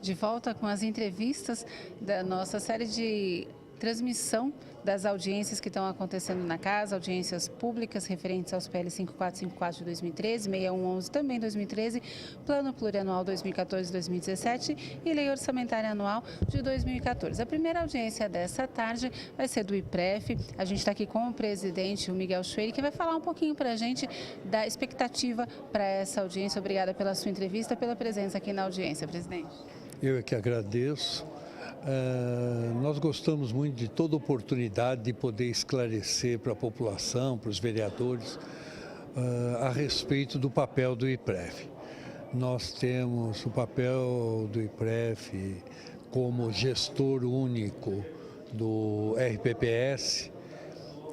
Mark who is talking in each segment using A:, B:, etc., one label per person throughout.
A: de volta com as entrevistas da nossa série de transmissão das audiências que estão acontecendo na casa, audiências públicas referentes aos PL 5454 de 2013, 6111 também 2013, Plano Plurianual 2014-2017 e Lei Orçamentária Anual de 2014. A primeira audiência dessa tarde vai ser do IPREF. A gente está aqui com o presidente, o Miguel Schwery, que vai falar um pouquinho para a gente da expectativa para essa audiência. Obrigada pela sua entrevista, pela presença aqui na audiência, presidente.
B: Eu é que agradeço. Nós gostamos muito de toda oportunidade de poder esclarecer para a população, para os vereadores, a respeito do papel do IPREF. Nós temos o papel do IPREF como gestor único do RPPS.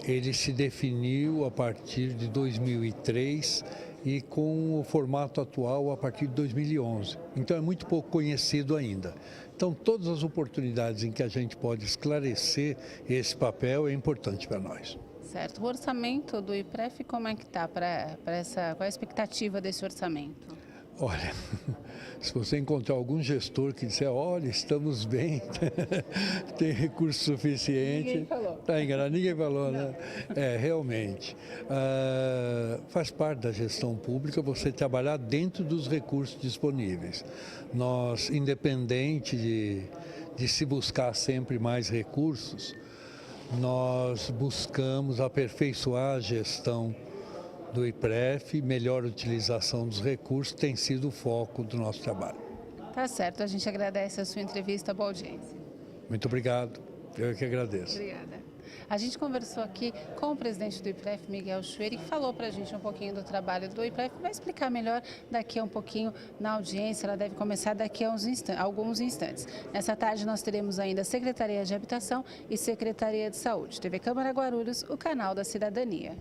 B: Ele se definiu a partir de 2003 e com o formato atual a partir de 2011. Então é muito pouco conhecido ainda. Então todas as oportunidades em que a gente pode esclarecer esse papel é importante para nós.
A: Certo. O orçamento do IPREF, como é que está para essa? Qual é a expectativa desse orçamento?
B: Olha, se você encontrar algum gestor que disser, olha, estamos bem, tem recurso suficiente...
A: Ninguém falou.
B: Está enganado, ninguém falou, né? Realmente. Faz parte da gestão pública você trabalhar dentro dos recursos disponíveis. Nós, independente de se buscar sempre mais recursos, nós buscamos aperfeiçoar a gestão do IPREF, melhor utilização dos recursos, tem sido o foco do nosso trabalho.
A: Tá certo, a gente agradece a sua entrevista, boa audiência.
B: Muito obrigado, eu que agradeço.
A: Obrigada. A gente conversou aqui com o presidente do IPREF, Miguel Schwery, que falou para a gente um pouquinho do trabalho do IPREF, vai explicar melhor daqui a um pouquinho na audiência, ela deve começar daqui a alguns instantes. Nessa tarde nós teremos ainda Secretaria de Habitação e Secretaria de Saúde. TV Câmara Guarulhos, o canal da cidadania.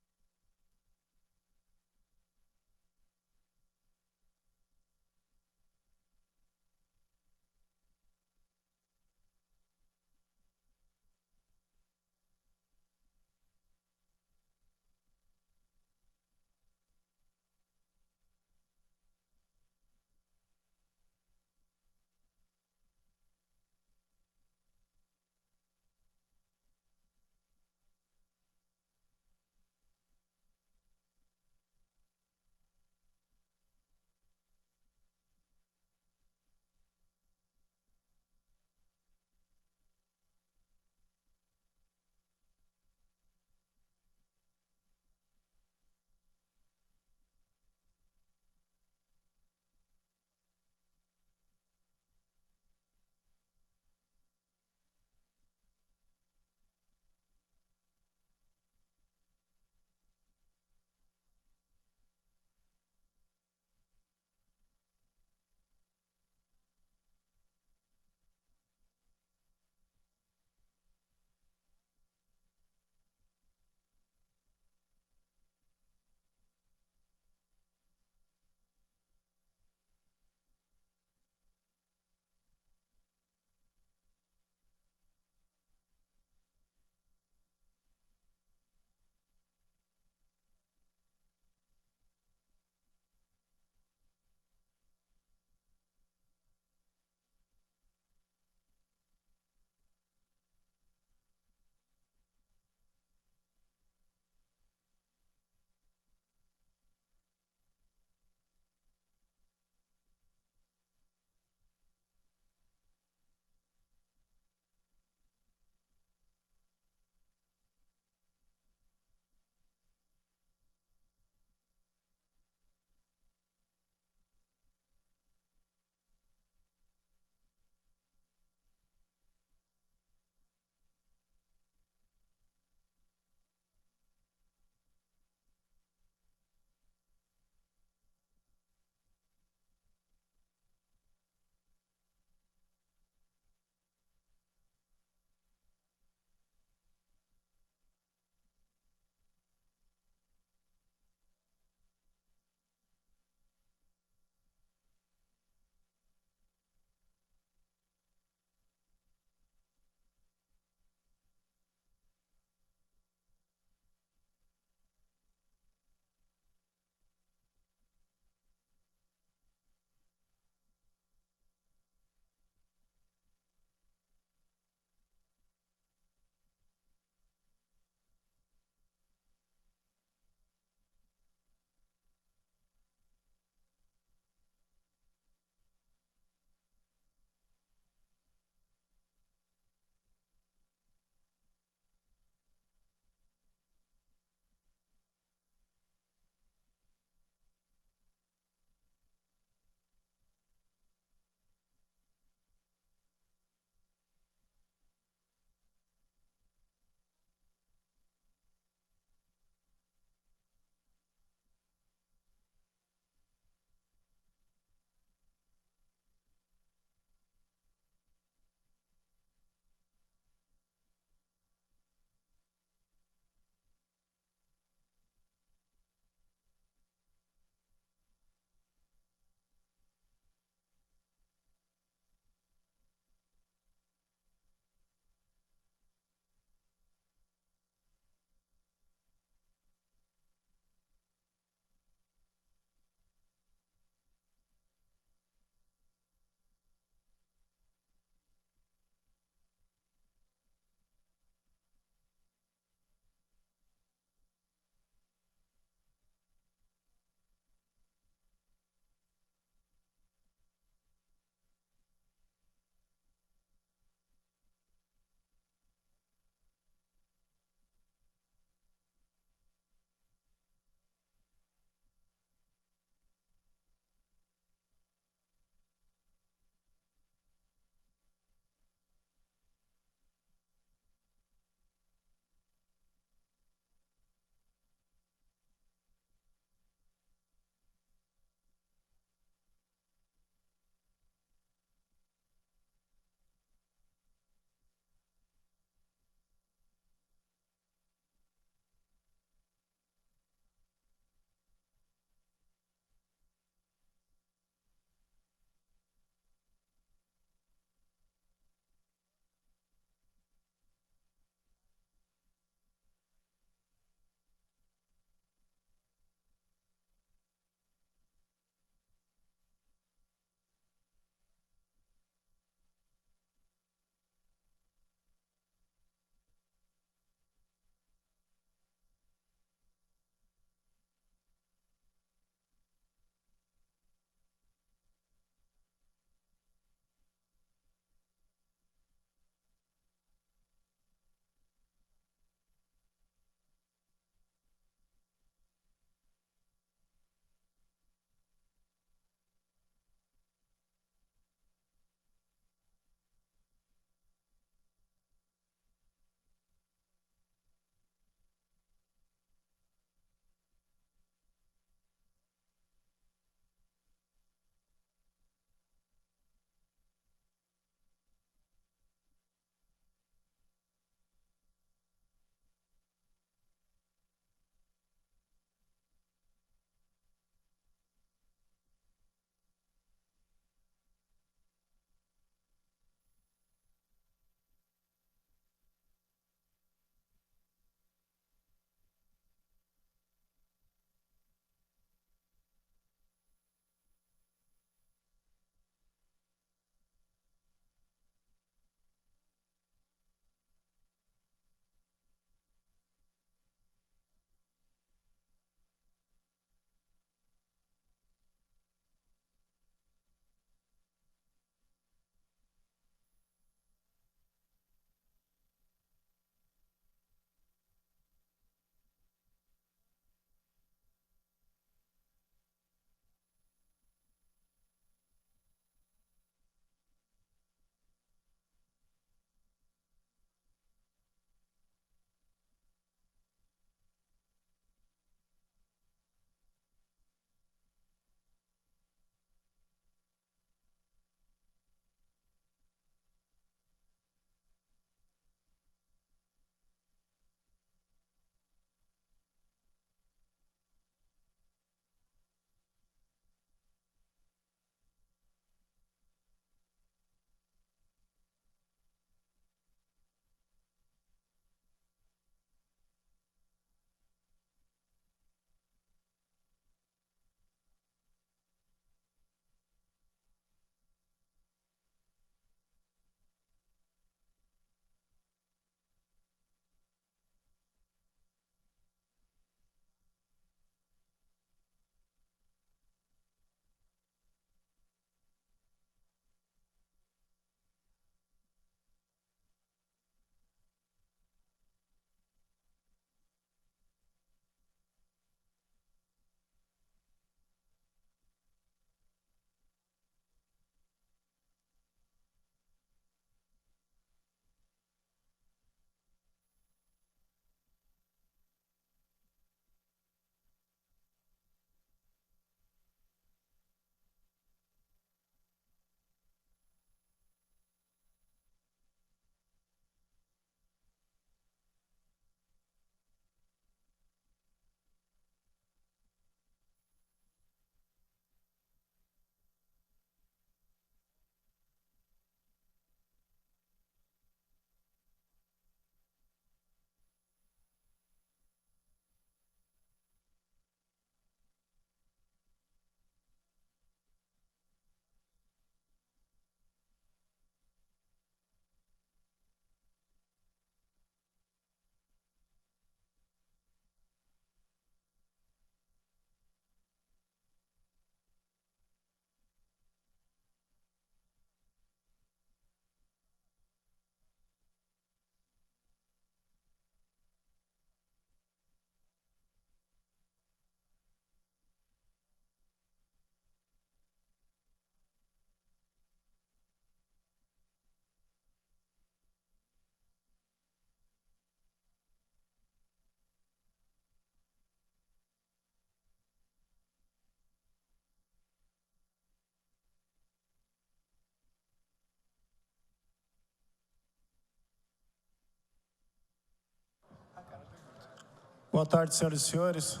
C: Boa tarde, senhoras e senhores.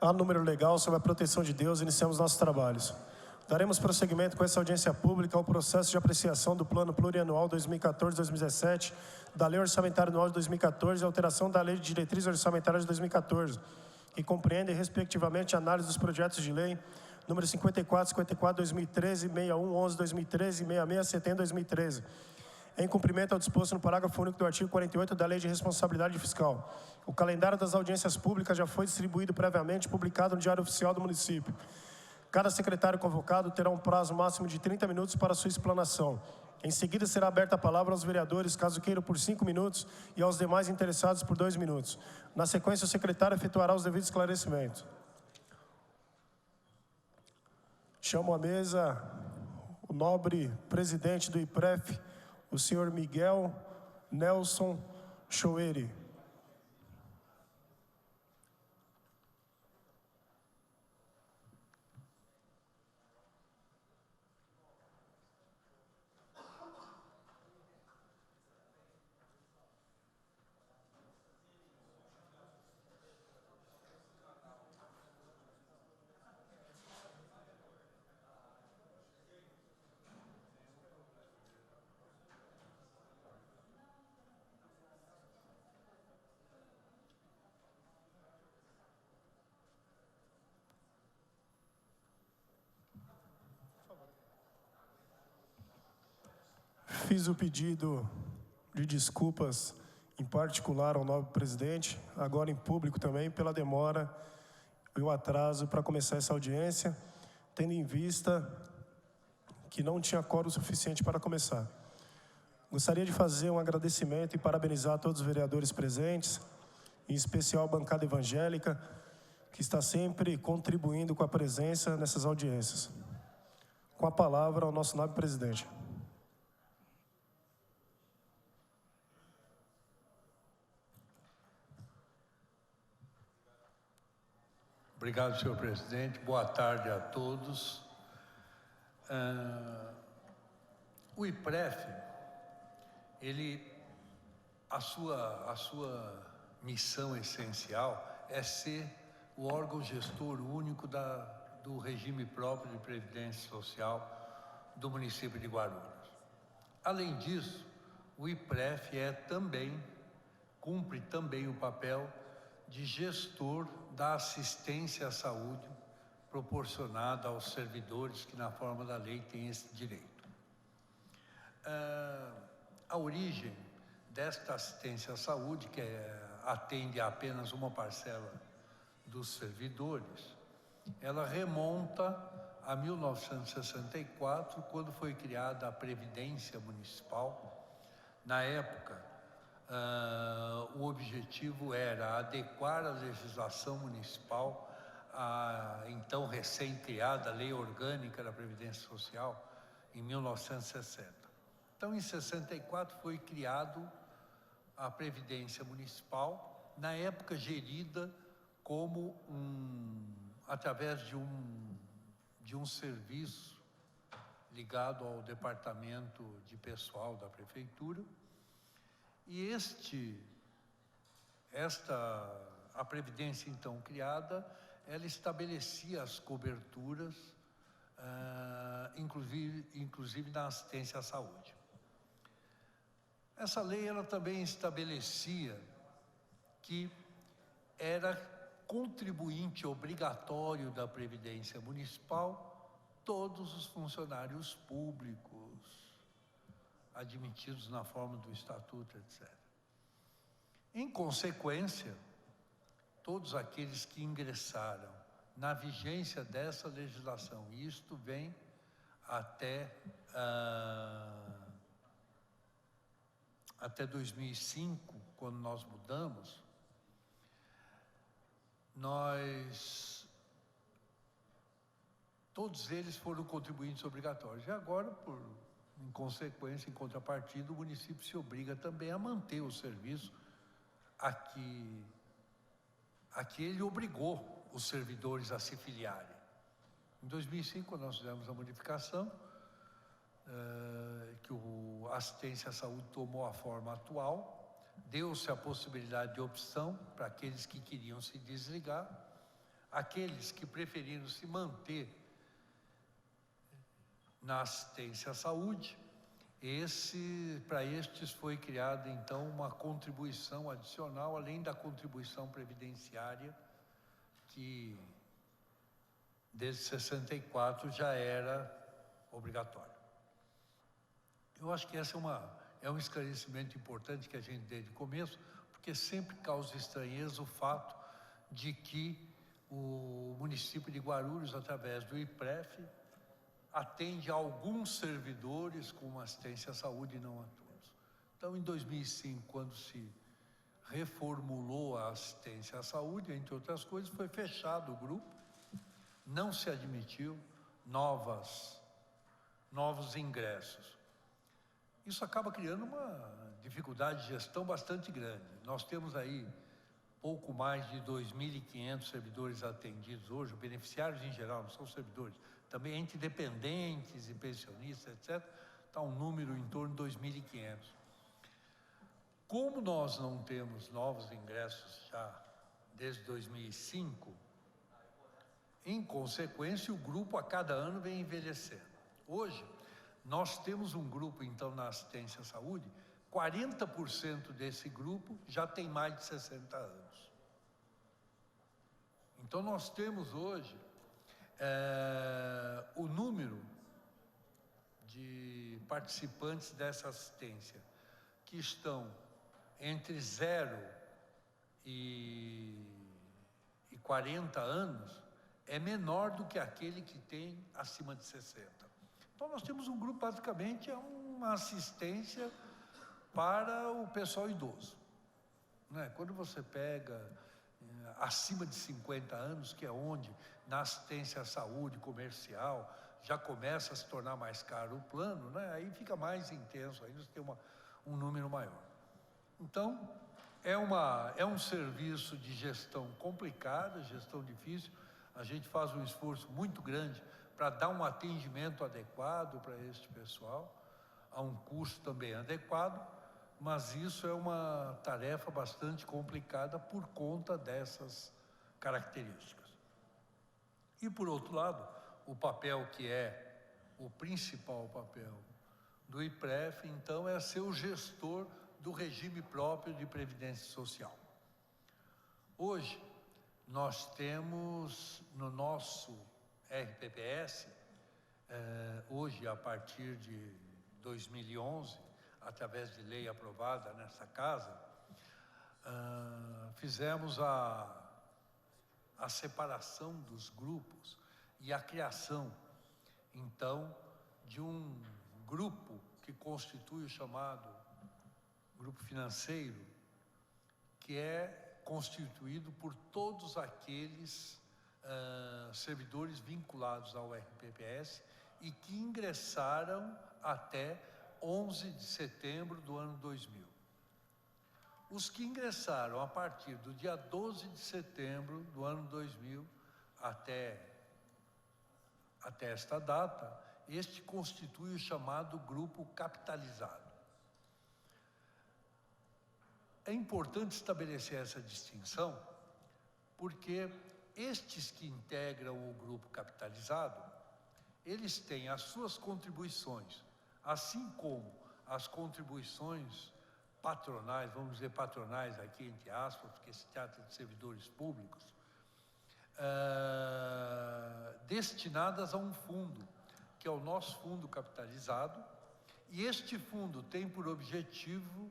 C: A número legal sobre a proteção de Deus, iniciamos nossos trabalhos. Daremos prosseguimento com essa audiência pública ao processo de apreciação do Plano Plurianual 2014-2017, da Lei Orçamentária Anual de 2014 e alteração da Lei de Diretrizes Orçamentárias de 2014, que compreendem, respectivamente, a análise dos projetos de lei número 54, 54, 2013, 61, 11, 2013 e 66, 70, 2013. Em cumprimento ao disposto no parágrafo único do artigo 48 da Lei de Responsabilidade Fiscal. O calendário das audiências públicas já foi distribuído previamente e publicado no Diário Oficial do município. Cada secretário convocado terá um prazo máximo de 30 minutos para sua explanação. Em seguida, será aberta a palavra aos vereadores, caso queiram, por 5 minutos, e aos demais interessados por 2 minutos. Na sequência, o secretário efetuará os devidos esclarecimentos. Chamo à mesa o nobre presidente do IPREF, o senhor Miguel Nelson Choeri. Fiz o pedido de desculpas em particular ao nobre presidente, agora em público também, pela demora e o atraso para começar essa audiência, tendo em vista que não tinha quórum suficiente para começar. Gostaria de fazer um agradecimento e parabenizar todos os vereadores presentes, em especial a bancada evangélica, que está sempre contribuindo com a presença nessas audiências. Com a palavra ao nosso nobre presidente.
B: Obrigado, senhor presidente. Boa tarde a todos. O IPREF, a sua missão essencial é ser o órgão gestor único do regime próprio de previdência social do município de Guarulhos. Além disso, o IPREF cumpre também o papel de gestor da assistência à saúde proporcionada aos servidores que, na forma da lei, têm esse direito. A origem desta assistência à saúde, que atende a apenas uma parcela dos servidores, ela remonta a 1964, quando foi criada a Previdência Municipal. Na época, o objetivo era adequar a legislação municipal à então recém-criada Lei Orgânica da Previdência Social, em 1960. Então, em 64, foi criado a Previdência Municipal, na época gerida como através de um serviço ligado ao Departamento de Pessoal da Prefeitura. E a Previdência, então, criada, ela estabelecia as coberturas, inclusive na assistência à saúde. Essa lei, ela também estabelecia que era contribuinte obrigatório da Previdência Municipal todos os funcionários públicos admitidos na forma do Estatuto, etc. Em consequência, todos aqueles que ingressaram na vigência dessa legislação, e isto vem até 2005, quando nós mudamos, todos eles foram contribuintes obrigatórios. E agora, em consequência, em contrapartida, o município se obriga também a manter o serviço a que ele obrigou os servidores a se filiarem. Em 2005, quando nós fizemos a modificação, que a assistência à saúde tomou a forma atual, deu-se a possibilidade de opção para aqueles que queriam se desligar, aqueles que preferiram se manter na assistência à saúde. Para estes foi criada então uma contribuição adicional, além da contribuição previdenciária, que desde 64 já era obrigatória. Eu acho que essa é um esclarecimento importante que a gente deu de começo, porque sempre causa estranheza o fato de que o município de Guarulhos, através do IPREF, atende a alguns servidores com assistência à saúde e não a todos. Então, em 2005, quando se reformulou a assistência à saúde, entre outras coisas, foi fechado o grupo, não se admitiu novos ingressos. Isso acaba criando uma dificuldade de gestão bastante grande. Nós temos aí pouco mais de 2.500 servidores atendidos hoje, beneficiários em geral, não são servidores, também entre dependentes e pensionistas, etc. Está um número em torno de 2.500. Como nós não temos novos ingressos já desde 2005, em consequência, o grupo a cada ano vem envelhecendo. Hoje, nós temos um grupo, então, na assistência à saúde, 40% desse grupo já tem mais de 60 anos. Então, nós temos hoje o número de participantes dessa assistência que estão entre 0 e 40 anos é menor do que aquele que tem acima de 60. Então, nós temos um grupo, basicamente, é uma assistência para o pessoal idoso, né? Quando você pega acima de 50 anos, que é onde, na assistência à saúde comercial, já começa a se tornar mais caro o plano, né? Aí fica mais intenso, aí você tem um número maior. Então, é um serviço de gestão complicada, gestão difícil. A gente faz um esforço muito grande para dar um atendimento adequado para este pessoal, a um custo também adequado, mas isso é uma tarefa bastante complicada por conta dessas características. E, por outro lado, o papel que é o principal papel do IPREF, então, é ser o gestor do regime próprio de previdência social. Hoje, nós temos no nosso RPPS, hoje, a partir de 2011, através de lei aprovada nessa casa, fizemos a separação dos grupos e a criação, então, de um grupo que constitui o chamado grupo financeiro, que é constituído por todos aqueles servidores vinculados ao RPPS e que ingressaram até 11 de setembro do ano 2000. Os que ingressaram a partir do dia 12 de setembro do ano 2000 até esta data, este constitui o chamado grupo capitalizado. É importante estabelecer essa distinção, porque estes que integram o grupo capitalizado, eles têm as suas contribuições, assim como as contribuições patronais, vamos dizer patronais aqui entre aspas, porque se trata de servidores públicos, destinadas a um fundo, que é o nosso fundo capitalizado, e este fundo tem por objetivo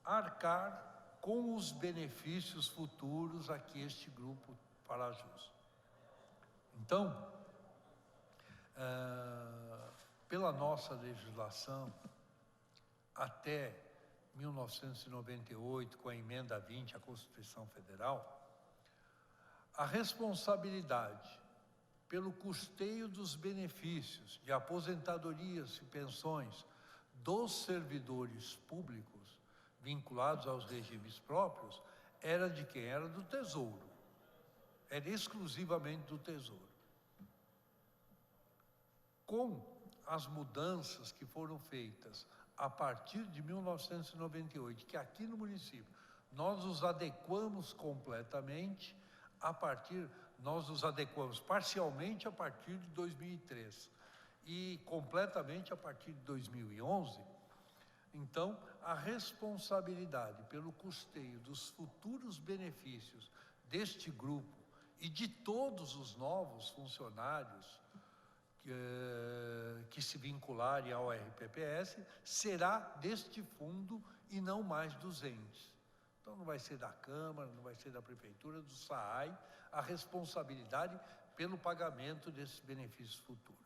B: arcar com os benefícios futuros a que este grupo fará jus. Então, pela nossa legislação, até 1998, com a emenda 20 à Constituição Federal, a responsabilidade pelo custeio dos benefícios de aposentadorias e pensões dos servidores públicos vinculados aos regimes próprios era de quem? Era do Tesouro. Era exclusivamente do Tesouro. Com as mudanças que foram feitas a partir de 1998, que aqui no município nós os adequamos completamente nós nos adequamos parcialmente a partir de 2003 e completamente a partir de 2011, então a responsabilidade pelo custeio dos futuros benefícios deste grupo e de todos os novos funcionários que se vincularem ao RPPS será deste fundo e não mais dos entes. Então não vai ser da Câmara, não vai ser da Prefeitura, do SAAI, a responsabilidade pelo pagamento desses benefícios futuros.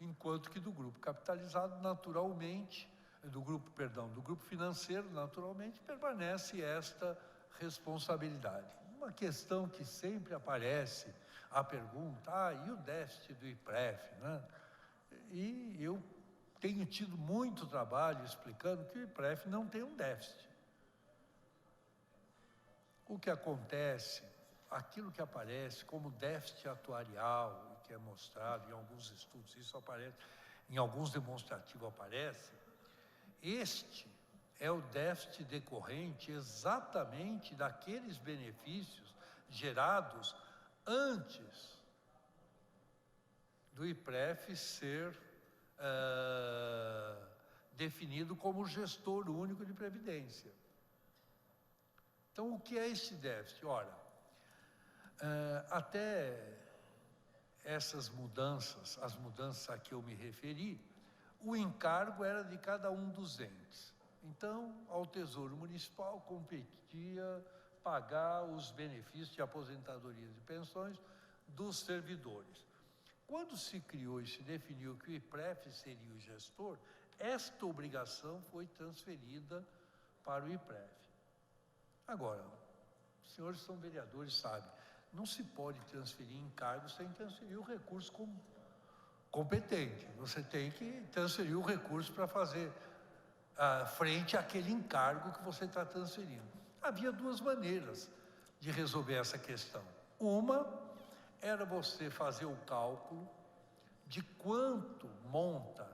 B: Enquanto que do grupo capitalizado, naturalmente, do grupo financeiro, naturalmente, permanece esta responsabilidade. Uma questão que sempre aparece, a pergunta, e o déficit do IPREF, né? E eu tenho tido muito trabalho explicando que o IPREF não tem um déficit. O que acontece, aquilo que aparece como déficit atuarial, que é mostrado em alguns estudos, isso aparece, em alguns demonstrativos aparece, este é o déficit decorrente exatamente daqueles benefícios gerados antes do IPREF ser definido como gestor único de previdência. Então, o que é esse déficit? Ora, até essas mudanças, as mudanças a que eu me referi, o encargo era de cada um dos entes. Então, ao Tesouro Municipal competia pagar os benefícios de aposentadorias e pensões dos servidores. Quando se criou e se definiu que o IPREF seria o gestor, esta obrigação foi transferida para o IPREF. Agora, os senhores são vereadores, sabem, não se pode transferir encargo sem transferir o recurso competente. Você tem que transferir o recurso para fazer frente àquele encargo que você está transferindo. Havia duas maneiras de resolver essa questão. Uma era você fazer o cálculo de quanto monta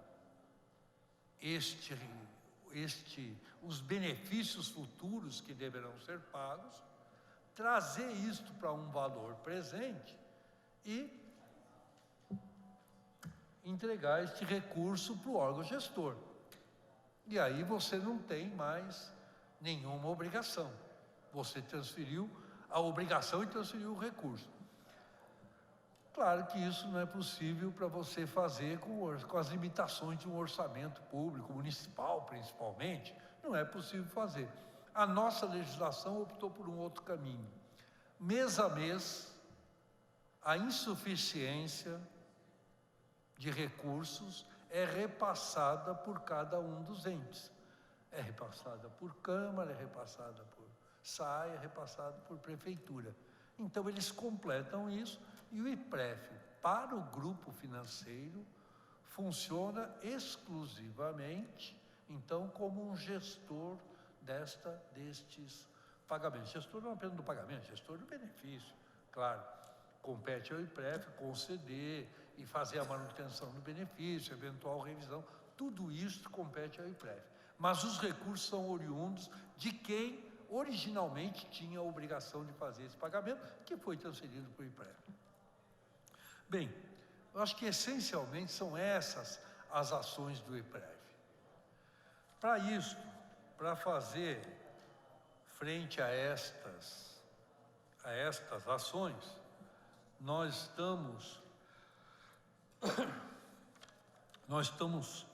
B: os benefícios futuros que deverão ser pagos, trazer isto para um valor presente e entregar este recurso para o órgão gestor. E aí você não tem mais nenhuma obrigação. Você transferiu a obrigação e transferiu o recurso. Claro que isso não é possível para você fazer com as limitações de um orçamento público, municipal principalmente, não é possível fazer. A nossa legislação optou por um outro caminho. Mês a mês, a insuficiência de recursos é repassada por cada um dos entes. É repassada por Câmara, é repassada por SAAI, é repassada por Prefeitura. Então, eles completam isso e o IPREF, para o grupo financeiro, funciona exclusivamente, então, como um gestor destes pagamentos. Gestor não apenas do pagamento, gestor do benefício, claro. Compete ao IPREF conceder e fazer a manutenção do benefício, eventual revisão, tudo isso compete ao IPREF. Mas os recursos são oriundos de quem originalmente tinha a obrigação de fazer esse pagamento, que foi transferido para o IPREF. Bem, eu acho que essencialmente são essas as ações do IPREF. Para isso, para fazer frente a estas ações, nós estamos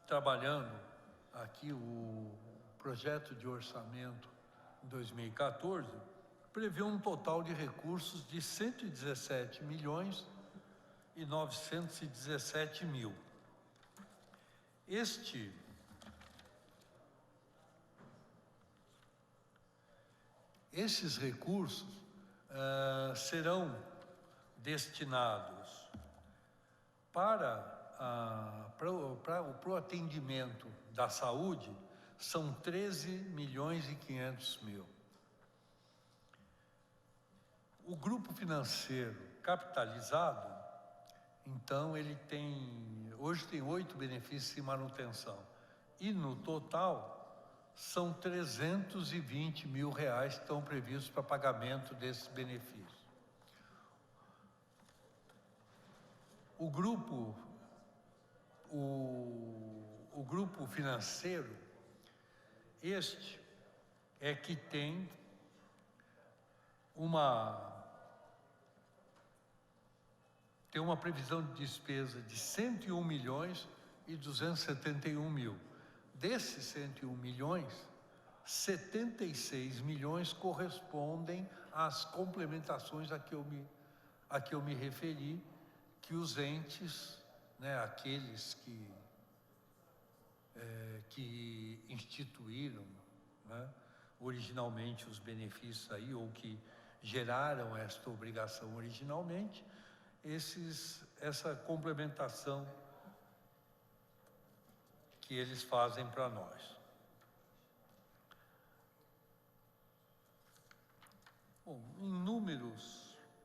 B: trabalhando aqui o projeto de orçamento 2014, prevê um total de recursos de 117.917.000. Esses recursos serão destinados para o atendimento da saúde, são 13.500.000. O grupo financeiro capitalizado, então, ele tem hoje tem 8 benefícios em manutenção. E no total, são 320 mil reais que estão previstos para pagamento desses benefícios. O grupo financeiro, este é que tem uma previsão de despesa de 101 milhões e 271 mil. Desses 101 milhões, 76 milhões correspondem às complementações a que eu me referi, que os entes, né, aqueles que instituíram, né, originalmente os benefícios aí, ou que geraram esta obrigação originalmente, essa complementação que eles fazem para nós. Bom,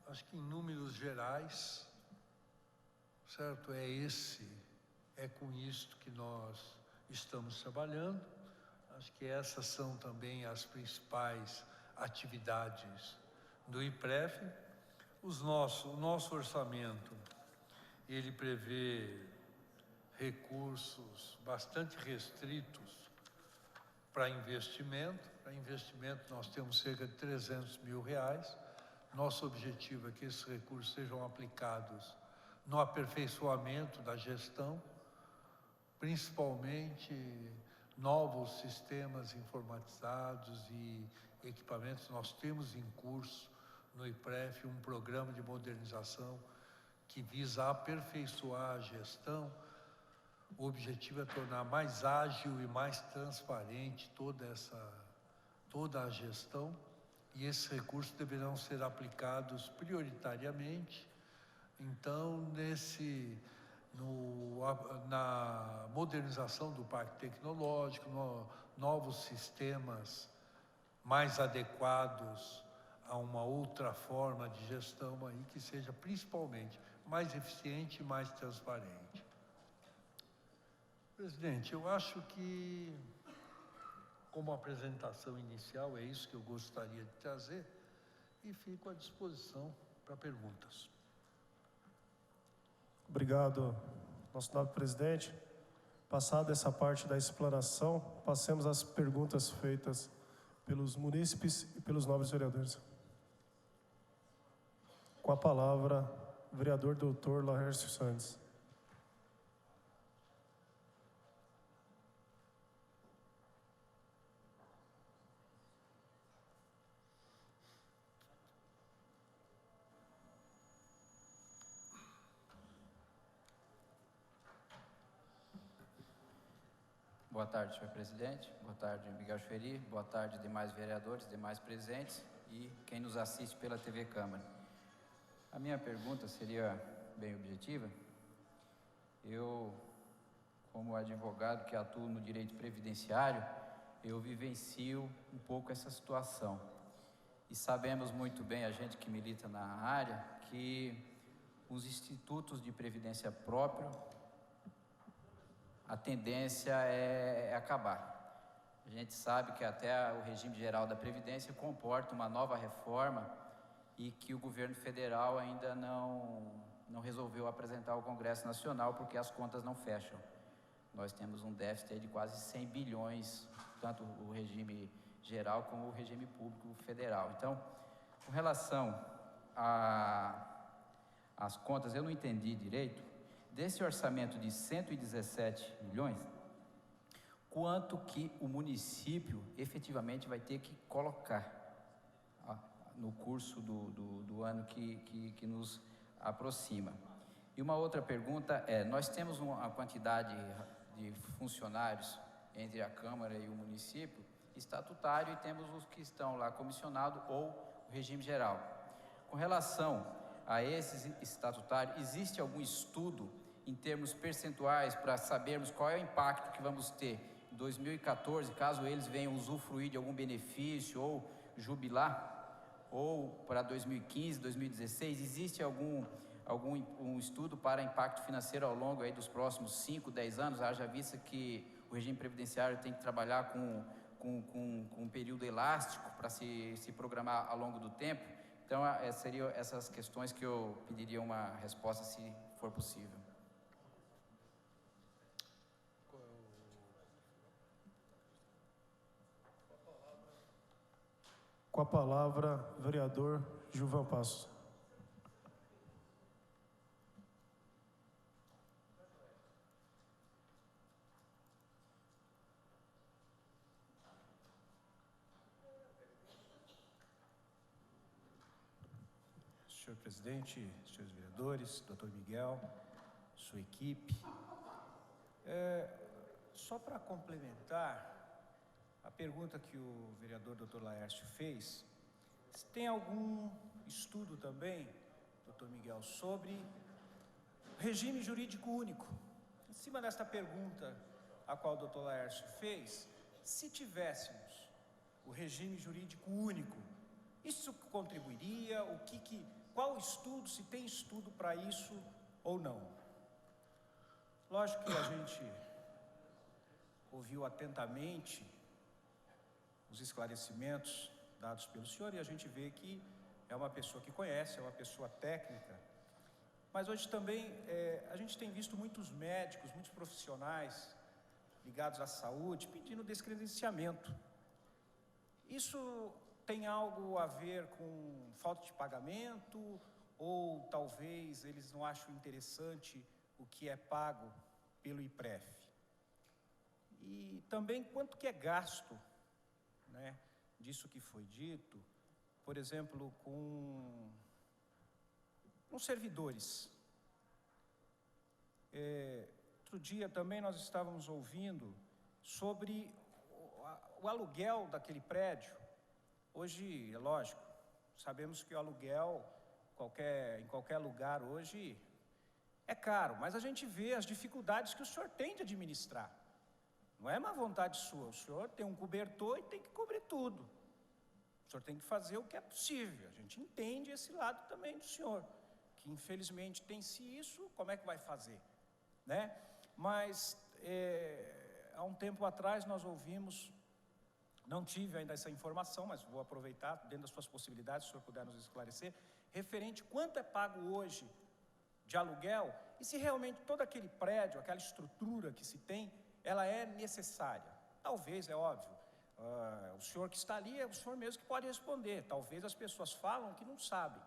B: acho que em números gerais, certo? É com isto que nós estamos trabalhando. Acho que essas são também as principais atividades do IPREF. O nosso orçamento, ele prevê recursos bastante restritos para investimento. Para investimento nós temos cerca de 300 mil reais. Nosso objetivo é que esses recursos sejam aplicados no aperfeiçoamento da gestão, principalmente novos sistemas informatizados e equipamentos. Nós temos em curso no IPREF um programa de modernização que visa aperfeiçoar a gestão. O objetivo é tornar mais ágil e mais transparente toda a gestão, e esses recursos deverão ser aplicados prioritariamente, então, na modernização do parque tecnológico, novos sistemas mais adequados a uma outra forma de gestão aí, que seja principalmente mais eficiente e mais transparente. Presidente, eu acho que, como apresentação inicial, é isso que eu gostaria de trazer, e fico à disposição para perguntas.
C: Obrigado, nosso nobre presidente. Passada essa parte da explanação, passemos às perguntas feitas pelos munícipes e pelos nobres vereadores. Com a palavra, o vereador doutor Laércio Santos.
D: Boa tarde, senhor presidente. Boa tarde, Miguel Schwery. Boa tarde, demais vereadores, demais presentes e quem nos assiste pela TV Câmara. A minha pergunta seria bem objetiva. Eu, como advogado que atuo no direito previdenciário, eu vivencio um pouco essa situação. E sabemos muito bem, a gente que milita na área, que os institutos de previdência próprio, a tendência é acabar. A gente sabe que até o regime geral da Previdência comporta uma nova reforma e que o governo federal ainda não resolveu apresentar ao Congresso Nacional porque as contas não fecham. Nós temos um déficit de quase 100 bilhões, tanto o regime geral como o regime público federal. Então, com relação às contas, eu não entendi direito. Desse orçamento de 117 milhões, quanto que o município efetivamente vai ter que colocar no curso do ano que nos aproxima? E uma outra pergunta é, nós temos uma quantidade de funcionários entre a Câmara e o município estatutário e temos os que estão lá comissionados ou o regime geral. Com relação a esses estatutários, existe algum estudo em termos percentuais para sabermos qual é o impacto que vamos ter em 2014, caso eles venham usufruir de algum benefício ou jubilar, ou para 2015, 2016, existe um estudo para impacto financeiro ao longo aí dos próximos 5, 10 anos, haja vista que o regime previdenciário tem que trabalhar com um período elástico para se programar ao longo do tempo. Então, seriam essas questões que eu pediria uma resposta, se for possível.
C: Com a palavra, vereador Gilvan Passos.
E: Senhor presidente, senhores vereadores, doutor Miguel, sua equipe. Só para complementar a pergunta que o vereador doutor Laércio fez, se tem algum estudo também, doutor Miguel, sobre regime jurídico único? Em cima desta pergunta a qual o doutor Laércio fez, se tivéssemos o regime jurídico único, isso contribuiria? Qual estudo, se tem estudo para isso ou não? Lógico que a gente ouviu atentamente os esclarecimentos dados pelo senhor e a gente vê que é uma pessoa que conhece, é uma pessoa técnica. Mas hoje também a gente tem visto muitos médicos, muitos profissionais ligados à saúde pedindo descredenciamento. Isso tem algo a ver com falta de pagamento ou talvez eles não acham interessante o que é pago pelo IPREF? E também quanto que é gasto, né, disso que foi dito, por exemplo, com servidores. Outro dia também nós estávamos ouvindo sobre o aluguel daquele prédio. Hoje, é lógico, sabemos que o aluguel em qualquer lugar hoje é caro, mas a gente vê as dificuldades que o senhor tem de administrar. Não é má vontade sua, o senhor tem um cobertor e tem que cobrir tudo. O senhor tem que fazer o que é possível, a gente entende esse lado também do senhor, que infelizmente tem-se isso, como é que vai fazer, né? Mas, há um tempo atrás nós ouvimos, não tive ainda essa informação, mas vou aproveitar, dentro das suas possibilidades, se o senhor puder nos esclarecer, referente quanto é pago hoje de aluguel, e se realmente todo aquele prédio, aquela estrutura que se tem, ela é necessária. Talvez, é óbvio, o senhor que está ali, é o senhor mesmo que pode responder. Talvez as pessoas falam que não sabem,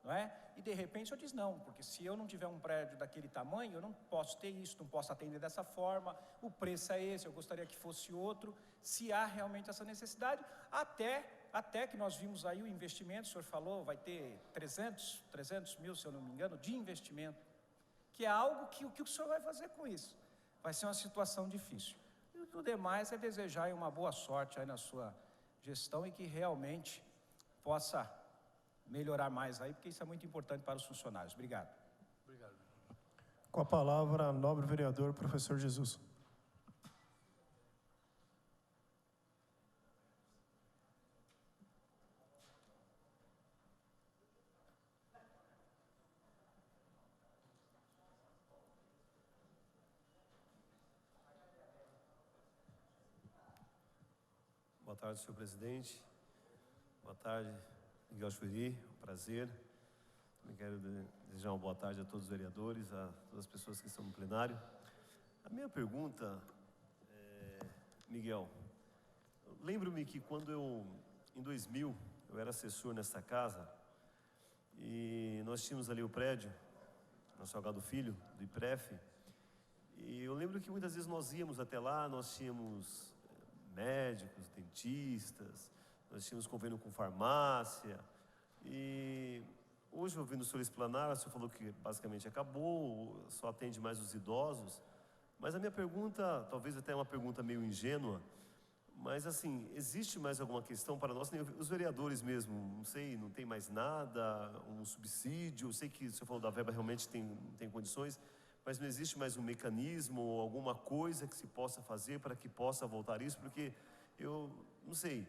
E: não é? E de repente o senhor diz não, porque se eu não tiver um prédio daquele tamanho, eu não posso ter isso, não posso atender dessa forma, o preço é esse, eu gostaria que fosse outro, se há realmente essa necessidade, até que nós vimos aí o investimento, o senhor falou, vai ter 300 mil, se eu não me engano, de investimento, que é algo que o senhor vai fazer com isso? Vai ser uma situação difícil. E o demais é desejar aí uma boa sorte aí na sua gestão e que realmente possa melhorar mais aí, porque isso é muito importante para os funcionários. Obrigado.
B: Obrigado.
C: Com a palavra, nobre vereador, professor Jesus.
F: Boa tarde, senhor presidente. Boa tarde, Miguel Chuiri, um prazer. Eu quero desejar uma boa tarde a todos os vereadores, a todas as pessoas que estão no plenário. A minha pergunta, Miguel, lembro-me que quando em 2000, eu era assessor nessa casa e nós tínhamos ali o prédio, na Salgado Filho, do IPREF, e eu lembro que muitas vezes nós íamos até lá, nós tínhamos médicos, dentistas, nós tínhamos convênio com farmácia, e hoje, ouvindo o senhor explanar, o senhor falou que basicamente acabou, só atende mais os idosos, mas a minha pergunta, talvez até uma pergunta meio ingênua, mas assim, existe mais alguma questão para nós, os vereadores mesmo, não sei, não tem mais nada, um subsídio, eu sei que o senhor falou da verba, realmente tem condições, mas não existe mais um mecanismo ou alguma coisa que se possa fazer para que possa voltar isso, porque eu não sei,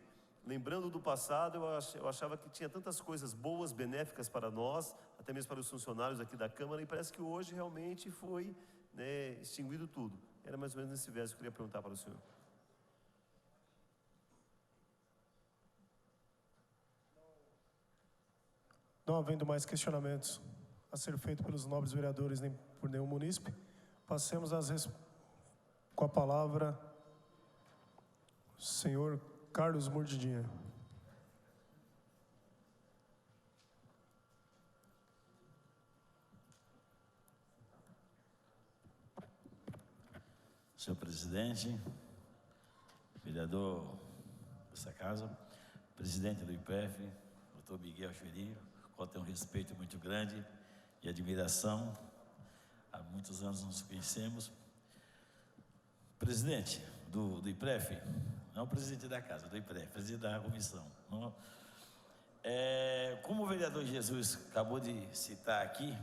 F: lembrando do passado, eu achava que tinha tantas coisas boas, benéficas para nós, até mesmo para os funcionários aqui da Câmara, e parece que hoje realmente foi, né, extinguido tudo. Era mais ou menos nesse verso que eu queria perguntar para o senhor.
C: Não havendo mais questionamentos a ser feito pelos nobres vereadores nem por nenhum munícipe, passemos com a palavra o senhor Carlos Mordidinha.
G: Senhor presidente, vereador dessa casa, presidente do IPREF, doutor Miguel Churinho, qual tenho um respeito muito grande e admiração. Há muitos anos nos conhecemos. Presidente do IPREF, não o presidente da casa, do IPREF, presidente da comissão. Não, como o vereador Jesus acabou de citar aqui,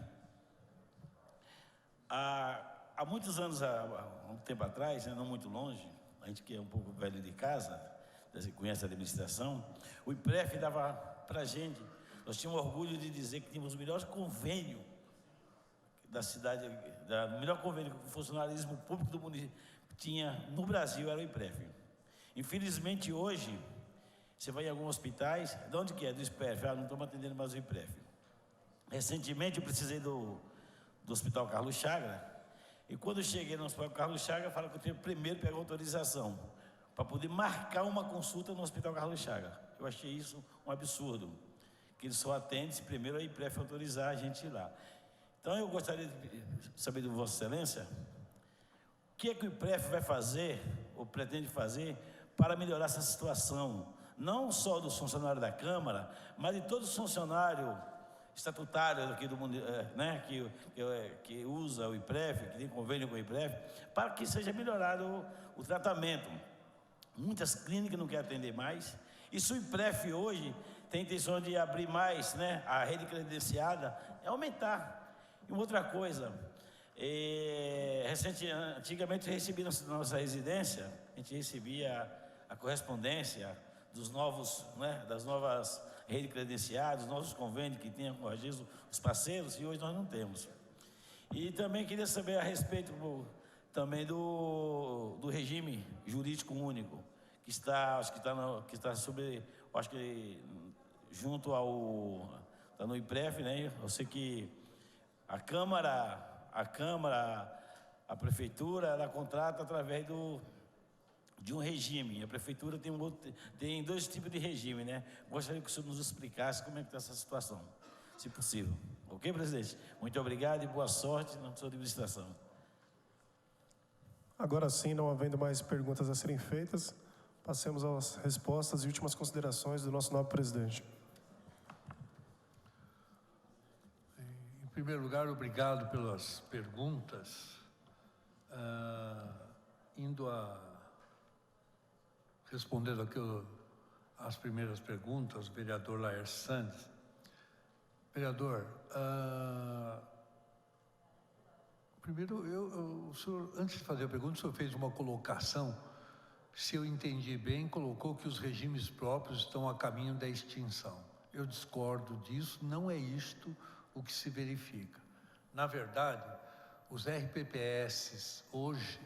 G: há muitos anos, há um tempo atrás, né, não muito longe, a gente que é um pouco velho de casa, você conhece a administração, o IPREF dava para a gente, nós tínhamos orgulho de dizer que tínhamos o melhor convênio da cidade, o melhor convênio com o funcionalismo público do município tinha no Brasil, era o IPREF. Infelizmente hoje, você vai em alguns hospitais, de onde que é? Do IPREF, não estamos atendendo mais o IPREF. Recentemente eu precisei do Hospital Carlos Chagas, e quando eu cheguei no Hospital Carlos Chagas, falaram que eu tinha primeiro que pegar autorização para poder marcar uma consulta no Hospital Carlos Chagas. Eu achei isso um absurdo, que ele só atende se primeiro a IPREF autorizar a gente ir lá. Então eu gostaria de saber de Vossa Excelência, o que é que o IPREF vai fazer, ou pretende fazer, para melhorar essa situação, não só dos funcionários da Câmara, mas de todos os funcionários estatutários aqui do mundo, né, que usa o IPREF, que tem convênio com o IPREF, para que seja melhorado o tratamento. Muitas clínicas não querem atender mais, e se o IPREF hoje tem intenção de abrir mais, né, a rede credenciada, é aumentar. E uma outra coisa, antigamente eu recebia na nossa residência, a gente recebia a correspondência dos novos, né, das novas redes credenciadas, dos novos convênios que tinham com os parceiros, e hoje nós não temos. E também queria saber a respeito também do regime jurídico único, que está sobre, acho que junto está no IPREF, né? Eu sei que a Câmara, a Prefeitura, ela contrata através de um regime. A Prefeitura tem dois tipos de regime, né? Gostaria que o senhor nos explicasse como é que está essa situação, se possível. Ok, presidente? Muito obrigado e boa sorte na sua administração.
C: Agora sim, não havendo mais perguntas a serem feitas, passemos às respostas e últimas considerações do nosso nobre presidente.
B: Em primeiro lugar, obrigado pelas perguntas. Respondendo aqui as primeiras perguntas, o vereador Laércio Santos. Vereador, primeiro, o senhor, antes de fazer a pergunta, o senhor fez uma colocação, se eu entendi bem, colocou que os regimes próprios estão a caminho da extinção. Eu discordo disso, não é isto o que se verifica. Na verdade, os RPPS hoje,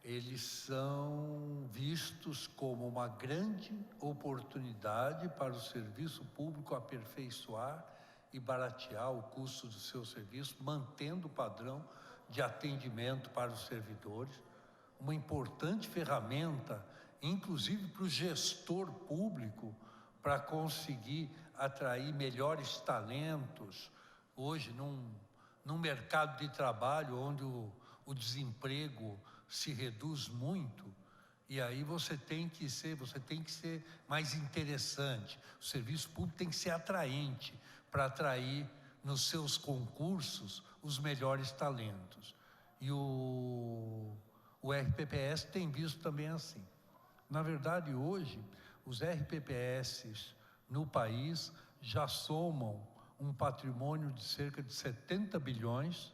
B: eles são vistos como uma grande oportunidade para o serviço público aperfeiçoar e baratear o custo do seu serviço, mantendo o padrão de atendimento para os servidores, uma importante ferramenta, inclusive para o gestor público, para conseguir atrair melhores talentos. Hoje, num mercado de trabalho onde o desemprego se reduz muito, e aí você tem que ser mais interessante. O serviço público tem que ser atraente para atrair nos seus concursos os melhores talentos. E o RPPS tem visto também assim. Na verdade, hoje, os RPPS no país já somam um patrimônio de cerca de 70 bilhões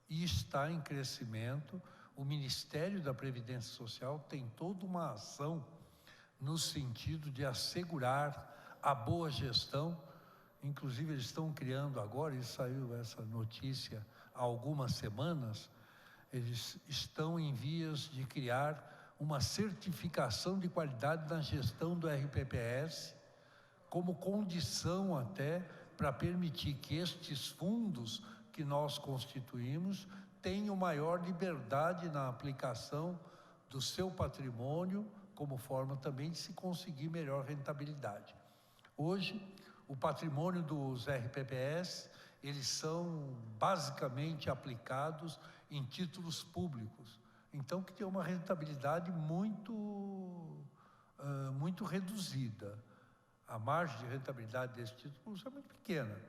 B: e está em crescimento. O Ministério da Previdência Social tem toda uma ação no sentido de assegurar a boa gestão. Inclusive, eles estão criando agora, e saiu essa notícia há algumas semanas, eles estão em vias de criar uma certificação de qualidade na gestão do RPPS, como condição até para permitir que estes fundos que nós constituímos tenham maior liberdade na aplicação do seu patrimônio, como forma também de se conseguir melhor rentabilidade. Hoje, o patrimônio dos RPPS, eles são basicamente aplicados em títulos públicos, então que tem uma rentabilidade muito reduzida. A margem de rentabilidade desses títulos é muito pequena.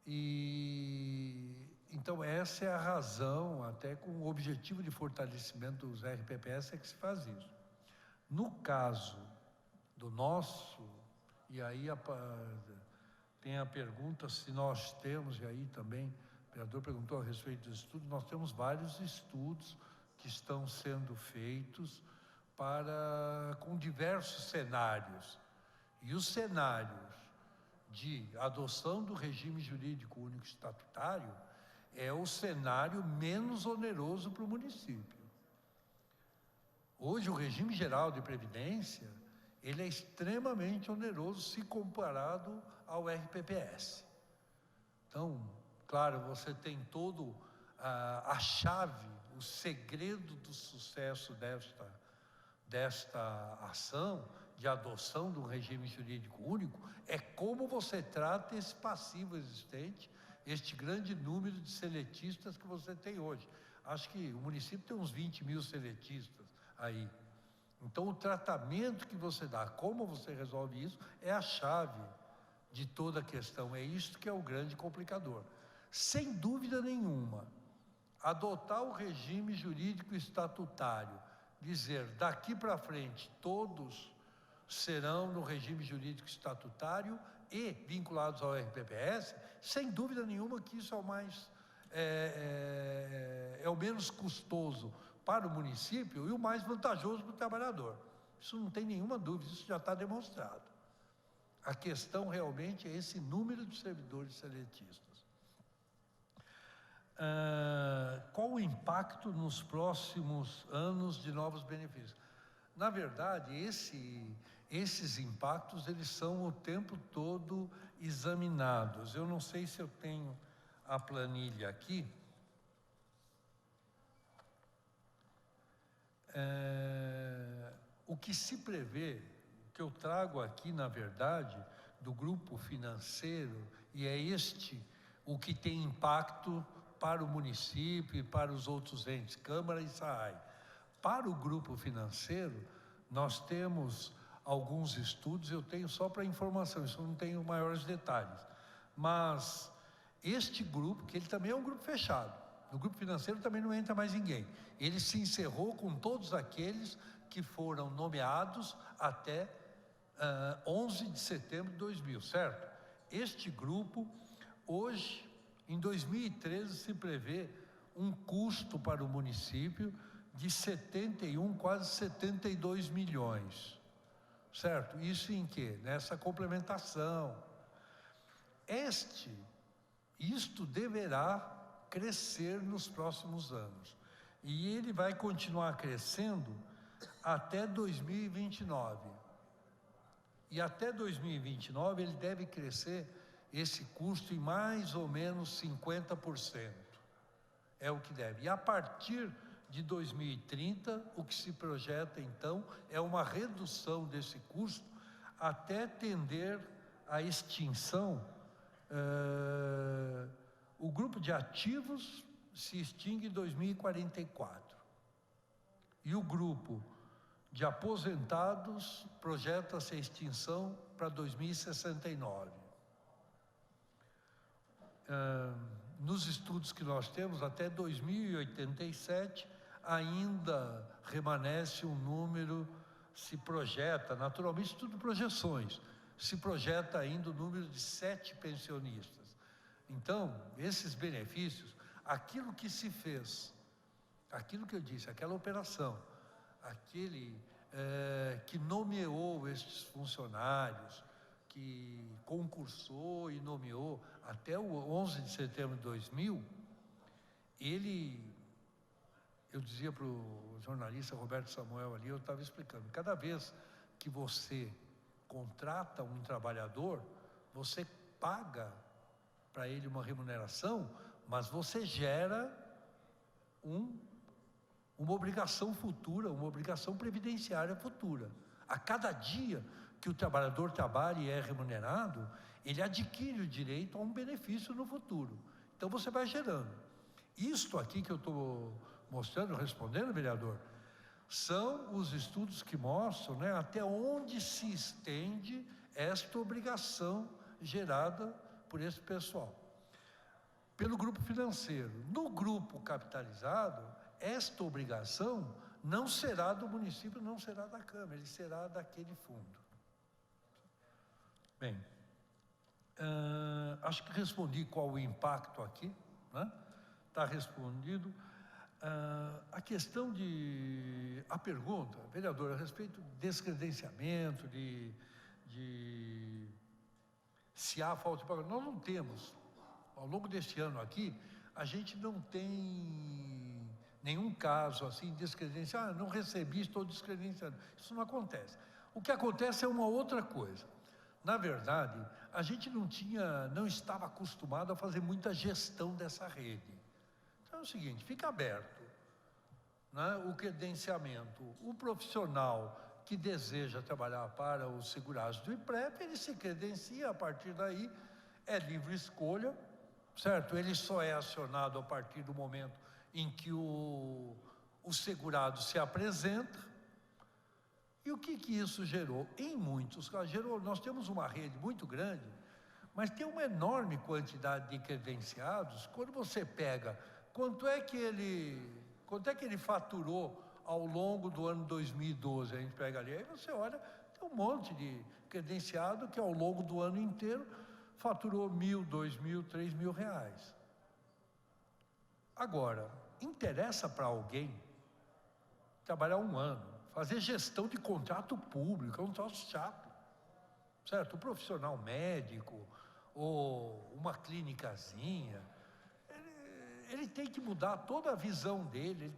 B: E então essa é a razão, até com o objetivo de fortalecimento dos RPPS, é que se faz isso. No caso do nosso, e aí tem a pergunta se nós temos, e aí também o vereador perguntou a respeito dos estudos, nós temos vários estudos que estão sendo feitos com diversos cenários. E os cenários de adoção do regime jurídico único estatutário é o cenário menos oneroso para o município. Hoje, o regime geral de previdência, ele é extremamente oneroso se comparado ao RPPS. Então, claro, você tem todo a chave, o segredo do sucesso desta ação de adoção do regime jurídico único é como você trata esse passivo existente, este grande número de seletistas que você tem hoje. Acho que o município tem uns 20 mil seletistas aí. Então, o tratamento que você dá, como você resolve isso, é a chave de toda a questão. É isso que é o grande complicador. Sem dúvida nenhuma, adotar o regime jurídico estatutário, dizer daqui para frente todos serão no regime jurídico estatutário e vinculados ao RPPS, sem dúvida nenhuma que isso é o menos custoso para o município e o mais vantajoso para o trabalhador. Isso não tem nenhuma dúvida, isso já está demonstrado. A questão realmente é esse número de servidores seletistas. Qual o impacto nos próximos anos de novos benefícios? Na verdade, esses impactos, eles são o tempo todo examinados. Eu não sei se eu tenho a planilha aqui. O que se prevê, o que eu trago aqui, na verdade, do grupo financeiro, e é o que tem impacto para o município e para os outros entes, Câmara e SAAI. Para o grupo financeiro, nós temos alguns estudos, eu tenho só para informação, isso eu não tenho maiores detalhes. Mas este grupo, que ele também é um grupo fechado, no grupo financeiro também não entra mais ninguém. Ele se encerrou com todos aqueles que foram nomeados até 11 de setembro de 2000, certo? Este grupo, hoje, em 2013, se prevê um custo para o município de 71, quase 72 milhões, certo? Isso em quê? Nessa complementação. Isto deverá crescer nos próximos anos. E ele vai continuar crescendo até 2029. E até 2029 ele deve crescer esse custo em mais ou menos 50%. É o que deve. E a partir de 2030, o que se projeta então é uma redução desse custo até tender à extinção. O grupo de ativos se extingue em 2044. E o grupo de aposentados projeta-se a extinção para 2069. Nos estudos que nós temos, até 2087, ainda remanesce um número, se projeta, naturalmente tudo projeções, se projeta ainda o número de 7 pensionistas. Então, esses benefícios, aquilo que se fez, aquilo que eu disse, aquela operação, que nomeou estes funcionários, que concursou e nomeou até o 11 de setembro de 2000, eu dizia para o jornalista Roberto Samuel ali, eu estava explicando, cada vez que você contrata um trabalhador, você paga para ele uma remuneração, mas você gera uma obrigação futura, uma obrigação previdenciária futura. A cada dia que o trabalhador trabalha e é remunerado, ele adquire o direito a um benefício no futuro. Então você vai gerando. Isto aqui que eu estou mostrando, respondendo, vereador, são os estudos que mostram, né, até onde se estende esta obrigação gerada por esse pessoal. Pelo grupo financeiro. No grupo capitalizado, esta obrigação não será do município, não será da Câmara, ele será daquele fundo. Bem, acho que respondi qual o impacto aqui, né? Está respondido. A questão a pergunta, vereador, a respeito de descredenciamento, se há falta de pagamento, nós não temos. Ao longo deste ano aqui, a gente não tem nenhum caso assim, descredenciado, não recebi, estou descredenciando. Isso não acontece. O que acontece é uma outra coisa. Na verdade, a gente não estava acostumado a fazer muita gestão dessa rede. Então é o seguinte, fica aberto, né, o credenciamento. O profissional que deseja trabalhar para os segurados do IPREP, ele se credencia, a partir daí é livre escolha, certo? Ele só é acionado a partir do momento em que o segurado se apresenta. E o que isso gerou? Em muitos casos, nós temos uma rede muito grande, mas tem uma enorme quantidade de credenciados. Quando você pega, quanto é que ele faturou ao longo do ano 2012, a gente pega ali, aí você olha, tem um monte de credenciado que ao longo do ano inteiro faturou R$1.000, R$2.000, R$3.000. Agora, interessa para alguém trabalhar um ano, fazer gestão de contrato público, é um troço chato, certo? O profissional médico, ou uma clínicazinha, ele tem que mudar toda a visão dele,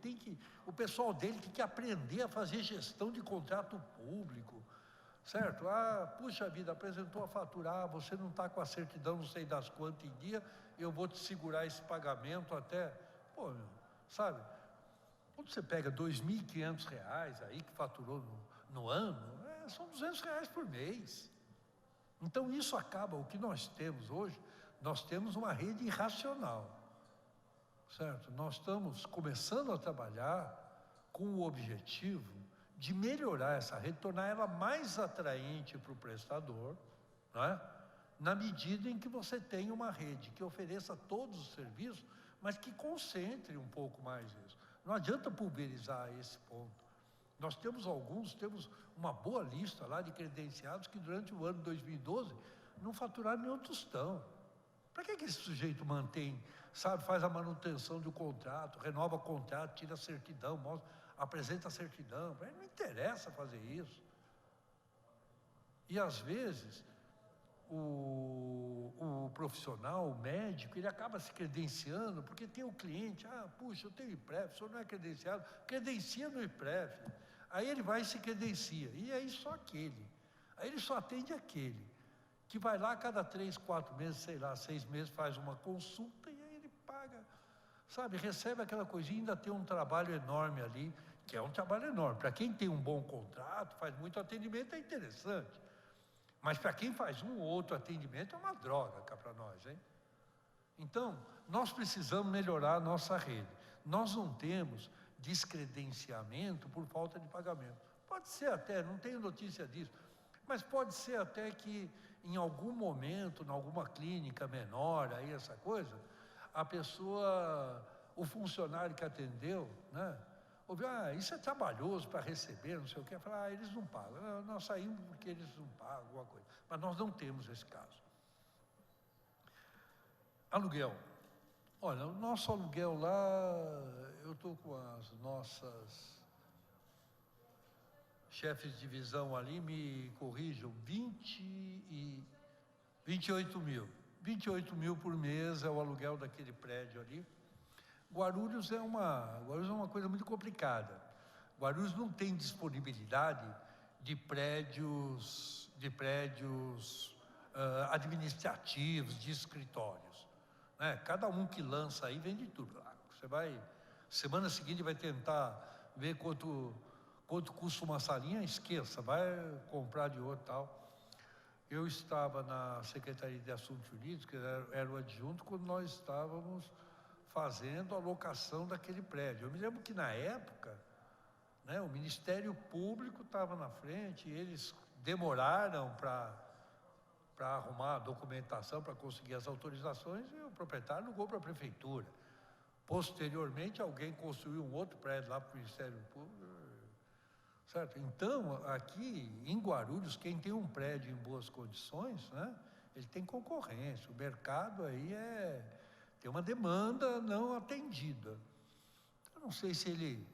B: o pessoal dele tem que aprender a fazer gestão de contrato público, certo? Puxa vida, apresentou a fatura, você não está com a certidão, não sei das quantas em dia, eu vou te segurar esse pagamento até, sabe? Quando você pega R$2.500 aí que faturou no ano, são R$200 por mês. Então isso acaba, o que nós temos hoje, nós temos uma rede irracional, certo? Nós estamos começando a trabalhar com o objetivo de melhorar essa rede, tornar ela mais atraente para o prestador, não é? Na medida em que você tem uma rede que ofereça todos os serviços, mas que concentre um pouco mais isso. Não adianta pulverizar esse ponto. Nós temos uma boa lista lá de credenciados que durante o ano 2012 não faturaram nenhum tostão. Para que esse sujeito mantém, sabe, faz a manutenção do contrato, renova o contrato, tira a certidão, apresenta a certidão? Para ele não interessa fazer isso. E às vezes o profissional, o médico, ele acaba se credenciando, porque tem o cliente, puxa, eu tenho IPREF, o senhor não é credenciado, credencia no IPREF. Aí ele vai e se credencia, e aí só aquele. Aí ele só atende aquele, que vai lá a cada 3, 4 meses, sei lá, 6 meses, faz uma consulta, e aí ele paga, sabe, recebe aquela coisinha, ainda tem um trabalho enorme ali, que é um trabalho enorme. Para quem tem um bom contrato, faz muito atendimento, é interessante. Mas para quem faz um ou outro atendimento, é uma droga cá para nós, hein? Então, nós precisamos melhorar a nossa rede. Nós não temos descredenciamento por falta de pagamento. Pode ser até, não tenho notícia disso, mas pode ser até que em algum momento, em alguma clínica menor, aí essa coisa, a pessoa, o funcionário que atendeu, né? Ouviu, isso é trabalhoso para receber, não sei o quê. Fala, eles não pagam. Nós saímos porque eles não pagam, alguma coisa. Mas nós não temos esse caso. Aluguel. Olha, o nosso aluguel lá, eu estou com as nossas chefes de divisão ali me corrijam, 28 mil. 28 mil por mês é o aluguel daquele prédio ali. Guarulhos é uma coisa muito complicada. Guarulhos não tem disponibilidade de prédios administrativos, de escritórios, né? Cada um que lança aí vende tudo. Você vai, semana seguinte vai tentar ver quanto custa uma salinha, esqueça, vai comprar de outro tal. Eu estava na Secretaria de Assuntos Jurídicos, que era o adjunto, quando nós estávamos fazendo a locação daquele prédio. Eu me lembro que na época, né, o Ministério Público estava na frente, e eles demoraram para arrumar a documentação, para conseguir as autorizações, e o proprietário ligou para a Prefeitura. Posteriormente, alguém construiu um outro prédio lá para o Ministério Público, certo? Então, aqui em Guarulhos, quem tem um prédio em boas condições, né, ele tem concorrência. O mercado aí tem uma demanda não atendida. Eu não sei se ele...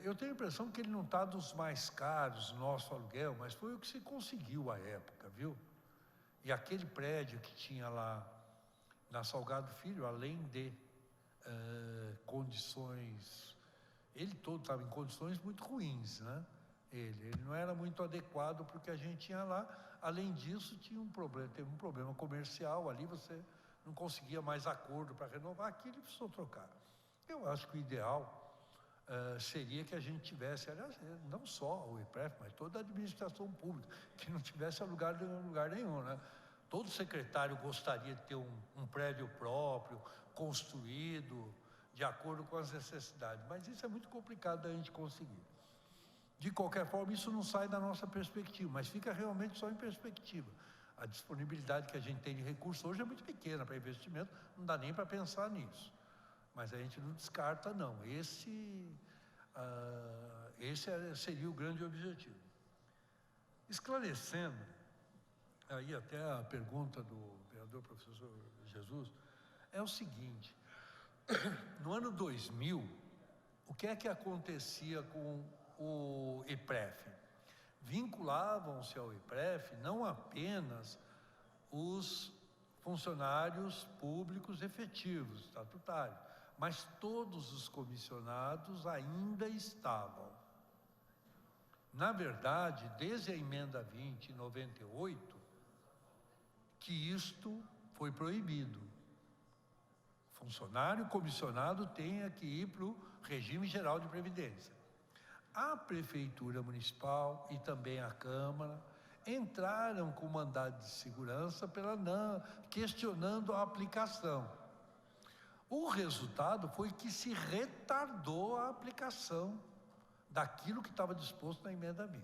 B: eu tenho a impressão que ele não está dos mais caros, nosso aluguel, mas foi o que se conseguiu à época, viu? E aquele prédio que tinha lá na Salgado Filho, além de condições... Ele todo estava em condições muito ruins, né? Ele não era muito adequado para o que a gente tinha lá. Além disso, teve um problema comercial ali, você não conseguia mais acordo para renovar aquilo e precisou trocar. Eu acho que o ideal seria que a gente tivesse, aliás, não só o IPREF, mas toda a administração pública, que não tivesse lugar nenhum, né? Todo secretário gostaria de ter um prédio próprio, construído, de acordo com as necessidades, mas isso é muito complicado da gente conseguir. De qualquer forma, isso não sai da nossa perspectiva, mas fica realmente só em perspectiva. A disponibilidade que a gente tem de recursos hoje é muito pequena para investimento, não dá nem para pensar nisso. Mas a gente não descarta, não. Esse seria o grande objetivo. Esclarecendo, aí até a pergunta do vereador professor Jesus, é o seguinte: no ano 2000, o que é que acontecia com o IPREF? Vinculavam-se ao IPREF não apenas os funcionários públicos efetivos, estatutários, mas todos os comissionados ainda estavam. Na verdade, desde a emenda 20, em 98, que isto foi proibido. Funcionário comissionado tenha que ir para o regime geral de previdência. A Prefeitura Municipal e também a Câmara entraram com mandado de segurança questionando a aplicação. O resultado foi que se retardou a aplicação daquilo que estava disposto na emenda 20.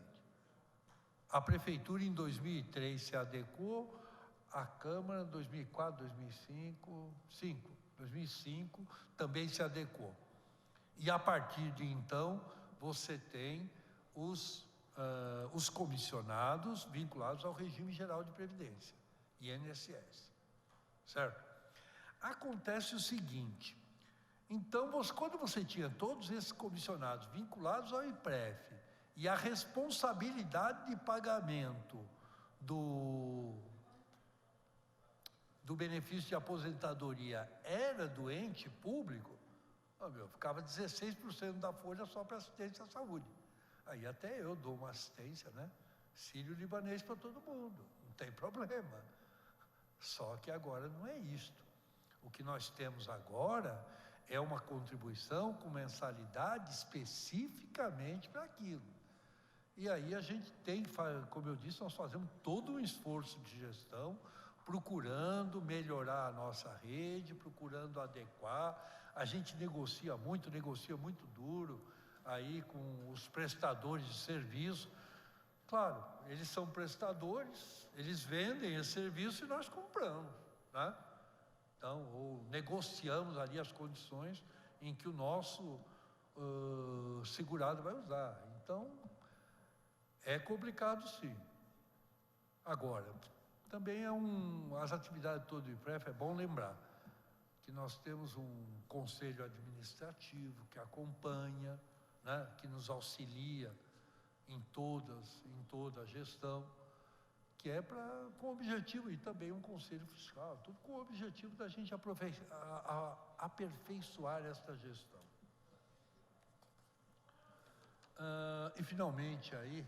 B: A Prefeitura em 2003 se adequou, a Câmara em 2004, 2005 também se adequou. E a partir de então, você tem os comissionados vinculados ao regime geral de previdência, INSS, certo? Acontece o seguinte: então, quando você tinha todos esses comissionados vinculados ao IPREF e a responsabilidade de pagamento do benefício de aposentadoria era do ente público, ficava 16% da folha só para assistência à saúde. Aí até eu dou uma assistência, né? Sírio-libanês para todo mundo, não tem problema. Só que agora não é isto. O que nós temos agora é uma contribuição com mensalidade especificamente para aquilo. E aí a gente tem, como eu disse, nós fazemos todo um esforço de gestão, procurando melhorar a nossa rede, procurando adequar. A gente negocia muito duro aí com os prestadores de serviço. Claro, eles são prestadores, eles vendem esse serviço e nós compramos, né? Então, ou negociamos ali as condições em que o nosso segurado vai usar. Então, é complicado sim. Agora, também as atividades todas do IPREF, é bom lembrar que nós temos um conselho administrativo que acompanha, né, que nos auxilia em toda a gestão, que é com o objetivo, e também um conselho fiscal, tudo com o objetivo da gente aperfeiçoar esta gestão. E finalmente aí,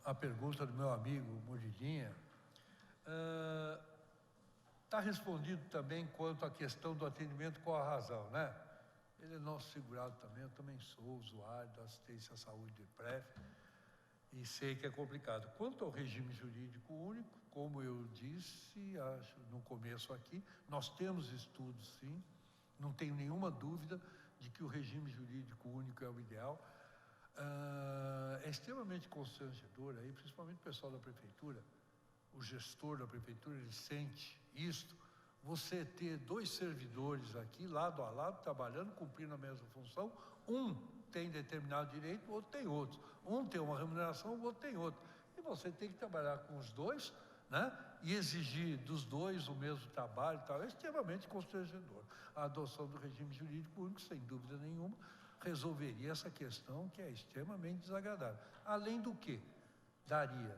B: a pergunta do meu amigo Murilinha, está respondido também quanto à questão do atendimento com a razão, né? Ele é nosso segurado também, eu também sou usuário da assistência à saúde do IPREF e sei que é complicado. Quanto ao regime jurídico único, como eu disse, acho, no começo aqui, nós temos estudos sim, não tenho nenhuma dúvida de que o regime jurídico único é o ideal. É extremamente constrangedor aí, principalmente o pessoal da prefeitura, o gestor da prefeitura, ele sente isto, você ter 2 servidores aqui, lado a lado, trabalhando, cumprindo a mesma função, um tem determinado direito, o outro tem outro. Um tem uma remuneração, o outro tem outro. E você tem que trabalhar com os dois, né? E exigir dos dois o mesmo trabalho e tal, é extremamente constrangedor. A adoção do regime jurídico único, sem dúvida nenhuma, resolveria essa questão que é extremamente desagradável. Além do que, daria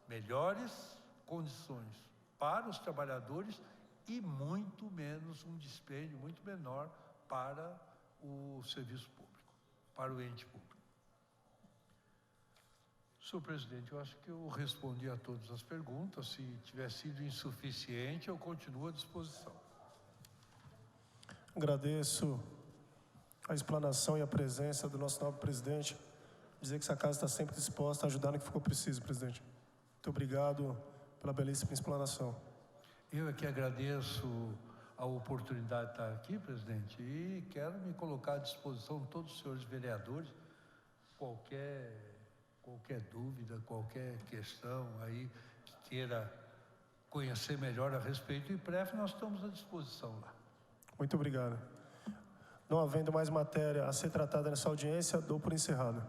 B: melhores condições para os trabalhadores e muito menos, um dispêndio muito menor para o serviço público, para o ente público. Senhor presidente, eu acho que eu respondi a todas as perguntas. Se tiver sido insuficiente, eu continuo à disposição.
C: Agradeço a explanação e a presença do nosso novo presidente. Dizer que essa casa está sempre disposta a ajudar no que for preciso, presidente. Muito obrigado pela belíssima explanação.
B: Eu é que agradeço a oportunidade de estar aqui, presidente, e quero me colocar à disposição de todos os senhores vereadores, qualquer dúvida, qualquer questão aí que queira conhecer melhor a respeito do IPREF, nós estamos à disposição lá.
C: Muito obrigado. Não havendo mais matéria a ser tratada nessa audiência, dou por encerrada.